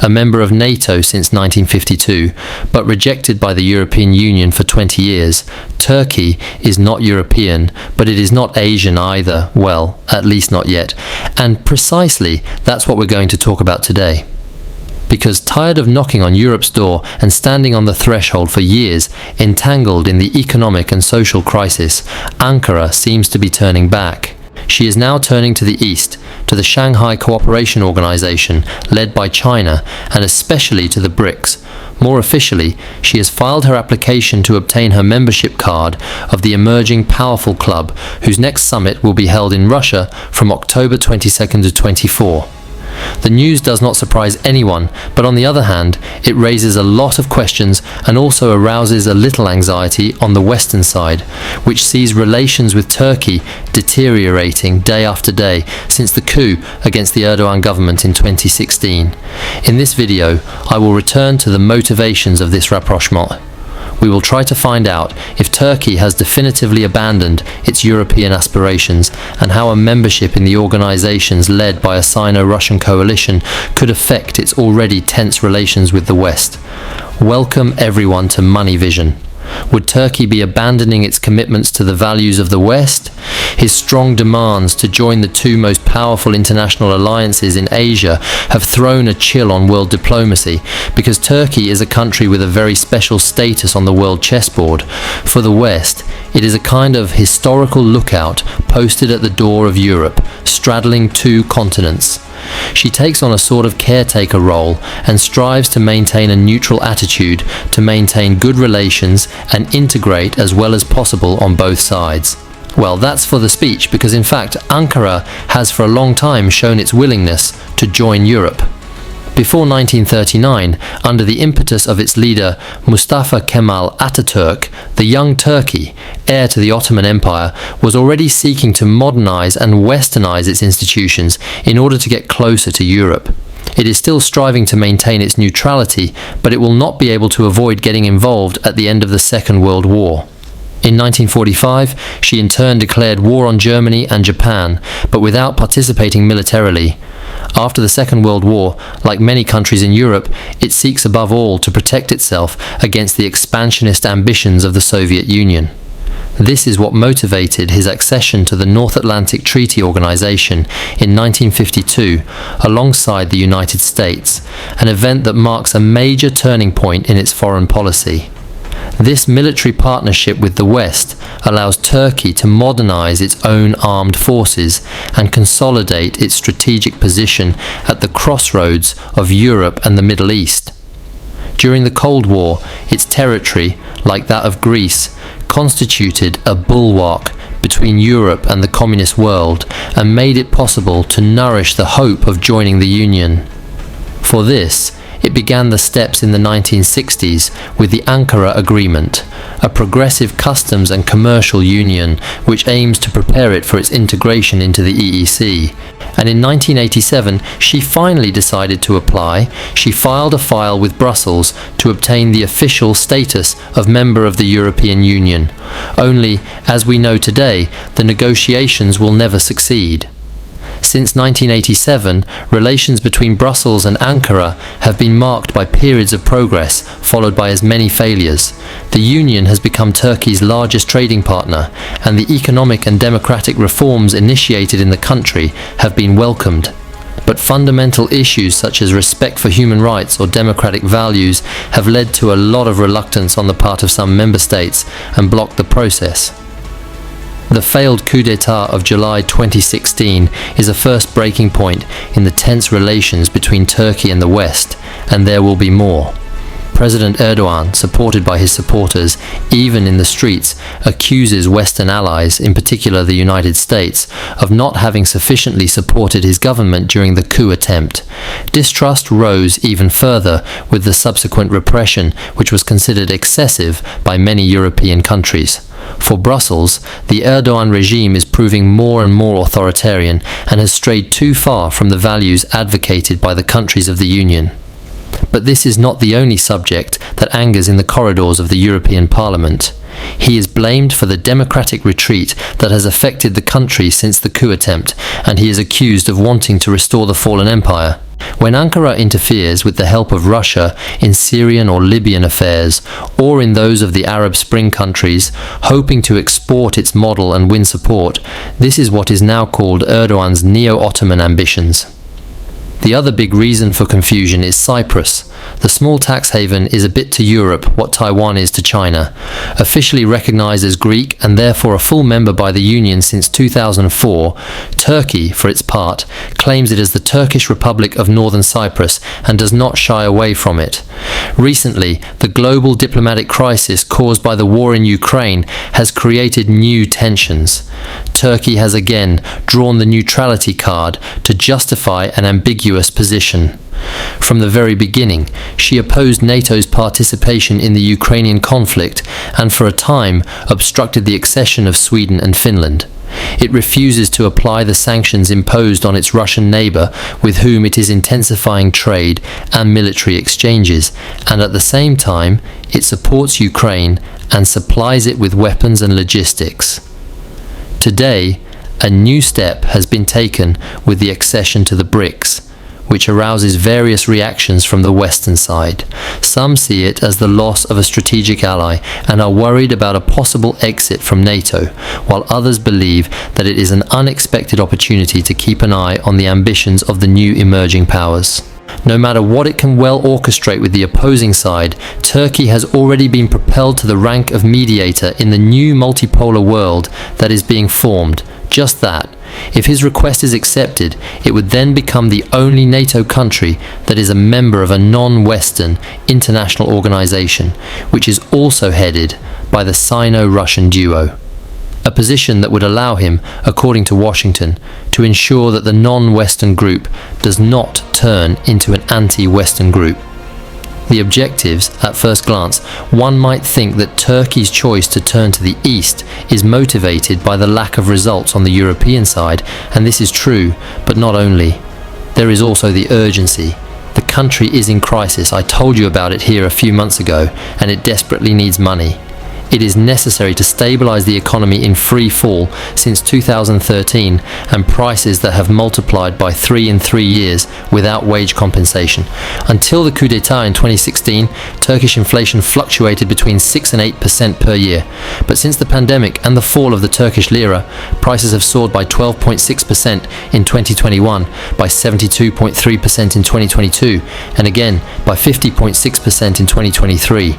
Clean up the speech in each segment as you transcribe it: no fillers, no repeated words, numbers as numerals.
a member of NATO since 1952, but rejected by the European Union for 20 years. Turkey is not European, but it is not Asian either, well, at least not yet. And precisely that's what we're going to talk about today. Because tired of knocking on Europe's door and standing on the threshold for years, entangled in the economic and social crisis, Ankara seems to be turning back. She is now turning to the east, to the Shanghai Cooperation Organization, led by China, and especially to the BRICS. More officially, she has filed her application to obtain her membership card of the emerging powerful club, whose next summit will be held in Russia from October 22nd to 24. The news does not surprise anyone, but on the other hand, it raises a lot of questions and also arouses a little anxiety on the Western side, which sees relations with Turkey deteriorating day after day since the coup against the Erdogan government in 2016. In this video, I will return to the motivations of this rapprochement. We will try to find out if Turkey has definitively abandoned its European aspirations and how a membership in the organizations led by a Sino-Russian coalition could affect its already tense relations with the West. Welcome everyone to Money Vision. Would Turkey be abandoning its commitments to the values of the West? His strong demands to join the two most powerful international alliances in Asia have thrown a chill on world diplomacy, because Turkey is a country with a very special status on the world chessboard. For the West, it is a kind of historical lookout posted at the door of Europe, straddling two continents. She takes on a sort of caretaker role and strives to maintain a neutral attitude, to maintain good relations and integrate as well as possible on both sides. Well, that's for the speech, because in fact Ankara has for a long time shown its willingness to join Europe. Before 1939, under the impetus of its leader Mustafa Kemal Atatürk, the young Turkey, heir to the Ottoman Empire, was already seeking to modernize and westernize its institutions in order to get closer to Europe. It is still striving to maintain its neutrality, but it will not be able to avoid getting involved at the end of the Second World War. In 1945, she in turn declared war on Germany and Japan, but without participating militarily. After the Second World War, like many countries in Europe, it seeks above all to protect itself against the expansionist ambitions of the Soviet Union. This is what motivated his accession to the North Atlantic Treaty Organization in 1952 alongside the United States, an event that marks a major turning point in its foreign policy. This military partnership with the West allows Turkey to modernize its own armed forces and consolidate its strategic position at the crossroads of Europe and the Middle East. During the Cold War, its territory, like that of Greece, constituted a bulwark between Europe and the communist world and made it possible to nourish the hope of joining the Union. For this, it began the steps in the 1960s with the Ankara Agreement, a progressive customs and commercial union which aims to prepare it for its integration into the EEC. And in 1987, she finally decided to apply. She filed a file with Brussels to obtain the official status of member of the European Union. Only, as we know today, the negotiations will never succeed. Since 1987, relations between Brussels and Ankara have been marked by periods of progress, followed by as many failures. The Union has become Turkey's largest trading partner, and the economic and democratic reforms initiated in the country have been welcomed. But fundamental issues such as respect for human rights or democratic values have led to a lot of reluctance on the part of some member states and blocked the process. The failed coup d'etat of July 2016 is a first breaking point in the tense relations between Turkey and the West, and there will be more. President Erdogan, supported by his supporters, even in the streets, accuses Western allies, in particular the United States, of not having sufficiently supported his government during the coup attempt. Distrust rose even further with the subsequent repression, which was considered excessive by many European countries. For Brussels, the Erdogan regime is proving more and more authoritarian and has strayed too far from the values advocated by the countries of the Union. But this is not the only subject that angers in the corridors of the European Parliament. He is blamed for the democratic retreat that has affected the country since the coup attempt, and he is accused of wanting to restore the fallen empire. When Ankara interferes with the help of Russia in Syrian or Libyan affairs, or in those of the Arab Spring countries, hoping to export its model and win support, this is what is now called Erdogan's neo-Ottoman ambitions. The other big reason for confusion is Cyprus. The small tax haven is a bit to Europe what Taiwan is to China. Officially recognized as Greek and therefore a full member by the Union since 2004, Turkey, for its part, claims it as the Turkish Republic of Northern Cyprus and does not shy away from it. Recently, the global diplomatic crisis caused by the war in Ukraine has created new tensions. Turkey has again drawn the neutrality card to justify an ambiguous position. From the very beginning, she opposed NATO's participation in the Ukrainian conflict and for a time obstructed the accession of Sweden and Finland. It refuses to apply the sanctions imposed on its Russian neighbour, with whom it is intensifying trade and military exchanges, and at the same time it supports Ukraine and supplies it with weapons and logistics. Today, a new step has been taken with the accession to the BRICS, which arouses various reactions from the Western side. Some see it as the loss of a strategic ally and are worried about a possible exit from NATO, while others believe that it is an unexpected opportunity to keep an eye on the ambitions of the new emerging powers. No matter what it can well orchestrate with the opposing side, Turkey has already been propelled to the rank of mediator in the new multipolar world that is being formed. Just that. If his request is accepted, it would then become the only NATO country that is a member of a non-Western international organization, which is also headed by the Sino-Russian duo. A position that would allow him, according to Washington, to ensure that the non-Western group does not turn into an anti-Western group. The objectives, at first glance, one might think that Turkey's choice to turn to the east is motivated by the lack of results on the European side, and this is true, but not only. There is also the urgency. The country is in crisis. I told you about it here a few months ago, and it desperately needs money. It is necessary to stabilize the economy in free fall since 2013 and prices that have multiplied by 3 in 3 years without wage compensation. Until the coup d'etat in 2016, Turkish inflation fluctuated between 6 and 8% per year. But since the pandemic and the fall of the Turkish lira, prices have soared by 12.6% in 2021, by 72.3% in 2022, and again by 50.6% in 2023.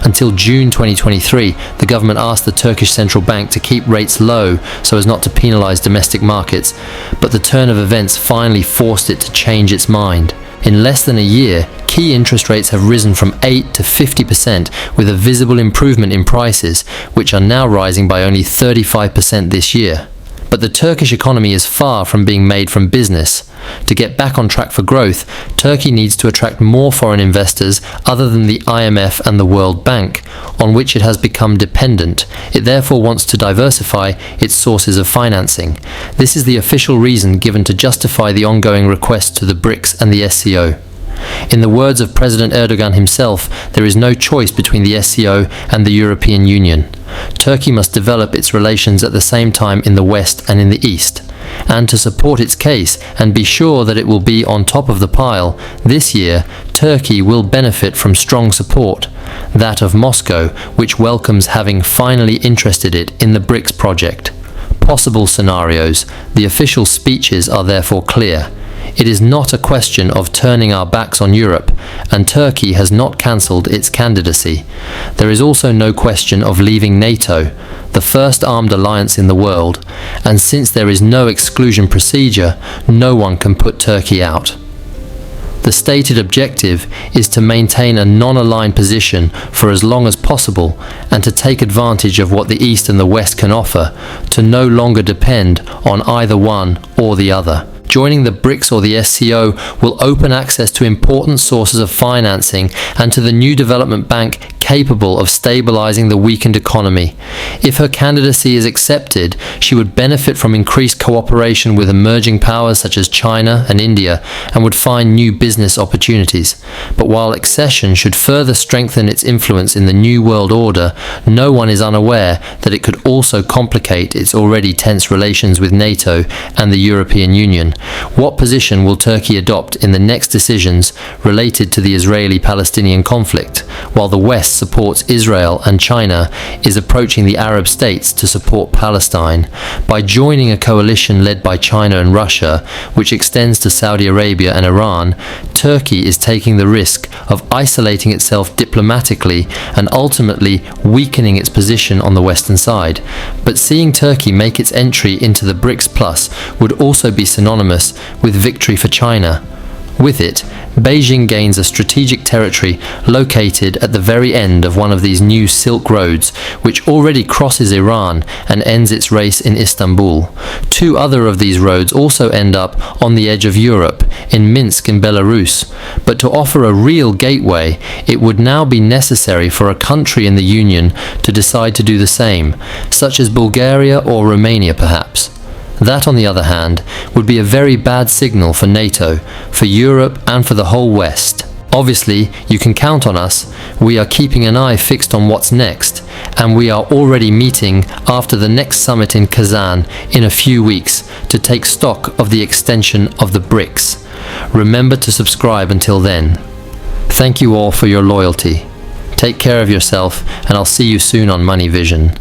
Until June 2023, the government asked the Turkish central bank to keep rates low so as not to penalize domestic markets, but the turn of events finally forced it to change its mind. In less than a year, key interest rates have risen from 8 to 50%, with a visible improvement in prices, which are now rising by only 35% this year. But the Turkish economy is far from being made from business. To get back on track for growth, Turkey needs to attract more foreign investors other than the IMF and the World Bank, on which it has become dependent. It therefore wants to diversify its sources of financing. This is the official reason given to justify the ongoing request to the BRICS and the SCO. In the words of President Erdogan himself, there is no choice between the SCO and the European Union. Turkey must develop its relations at the same time in the West and in the East. And to support its case and be sure that it will be on top of the pile, this year Turkey will benefit from strong support, that of Moscow, which welcomes having finally interested it in the BRICS project. Possible scenarios. The official speeches are therefore clear. It is not a question of turning our backs on Europe, and Turkey has not cancelled its candidacy. There is also no question of leaving NATO, the first armed alliance in the world, and since there is no exclusion procedure, no one can put Turkey out. The stated objective is to maintain a non-aligned position for as long as possible and to take advantage of what the East and the West can offer, to no longer depend on either one or the other. Joining the BRICS or the SCO will open access to important sources of financing and to the new development bank capable of stabilizing the weakened economy. If her candidacy is accepted, she would benefit from increased cooperation with emerging powers such as China and India and would find new business opportunities. But while accession should further strengthen its influence in the new world order, no one is unaware that it could also complicate its already tense relations with NATO and the European Union, What position will Turkey adopt in the next decisions related to the Israeli-Palestinian conflict, while the West supports Israel and China is approaching the Arab states to support Palestine? By joining a coalition led by China and Russia, which extends to Saudi Arabia and Iran, Turkey is taking the risk of isolating itself diplomatically and ultimately weakening its position on the Western side. But seeing Turkey make its entry into the BRICS Plus would also be synonymous with victory for China. With it, Beijing gains a strategic territory located at the very end of one of these new Silk Roads, which already crosses Iran and ends its race in Istanbul. Two other of these roads also end up on the edge of Europe, in Minsk in Belarus. But to offer a real gateway, it would now be necessary for a country in the Union to decide to do the same, such as Bulgaria or Romania perhaps. That, on the other hand, would be a very bad signal for NATO, for Europe and for the whole West. Obviously, you can count on us. We are keeping an eye fixed on what's next, and we are already meeting after the next summit in Kazan in a few weeks to take stock of the extension of the BRICS. Remember to subscribe until then. Thank you all for your loyalty. Take care of yourself, and I'll see you soon on Money Vision.